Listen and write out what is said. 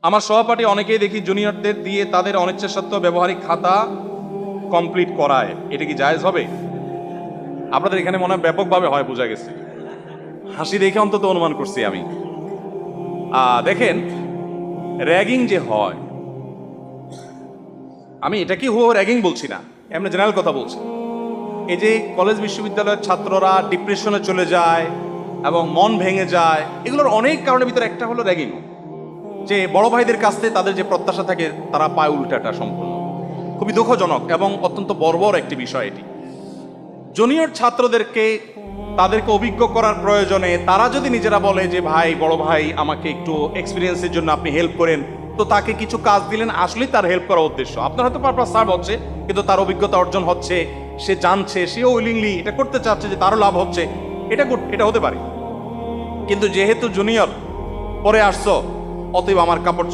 আমার সহপাঠী অনেকেই দেখি জুনিয়রদের দিয়ে তাদের অনিচ্ছা সত্ত্বেও ব্যবহারিক খাতা কমপ্লিট করায়, এটা কি জায়েজ হবে? আপনাদের এখানে মনে হয় ব্যাপকভাবে হয়, বোঝা গেছে। হাসি দেখে অন্তত অনুমান করছি আমি। দেখেন, র্যাগিং যে হয়, আমি এটা কি র্যাগিং বলছি না, এমনি জেনারেল কথা বলছি। এই যে কলেজ বিশ্ববিদ্যালয়ের ছাত্ররা ডিপ্রেশনে চলে যায় এবং মন ভেঙে যায়, এগুলোর অনেক কারণের ভিতরে একটা হলো র্যাগিং। যে বড় ভাইদের কাছ থেকে তাদের যে প্রত্যাশা থাকে তারা পায় উল্টাটা সম্পূর্ণ। খুবই দুঃখজনক এবং অত্যন্ত বর্বর একটি বিষয় এটি। জুনিয়র ছাত্রদেরকে তাদেরকে অভিজ্ঞ করার প্রয়োজনে তারা যদি নিজেরা বলে যে ভাই, বড় ভাই আমাকে একটু এক্সপিরিয়েন্সের জন্য আপনি হেল্প করেন, তো তাকে কিছু কাজ দিলেন, আসলেই তার হেল্প করার উদ্দেশ্য। আপনার হয়তো পারপাস সার্ভ হচ্ছে, কিন্তু তার অভিজ্ঞতা অর্জন হচ্ছে, সে জানছে, সেও উইলিংলি এটা করতে চাচ্ছে যে তারও লাভ হচ্ছে, এটা হতে পারে। কিন্তু যেহেতু জুনিয়র পরে আসছো, অতএব আমার কাপড়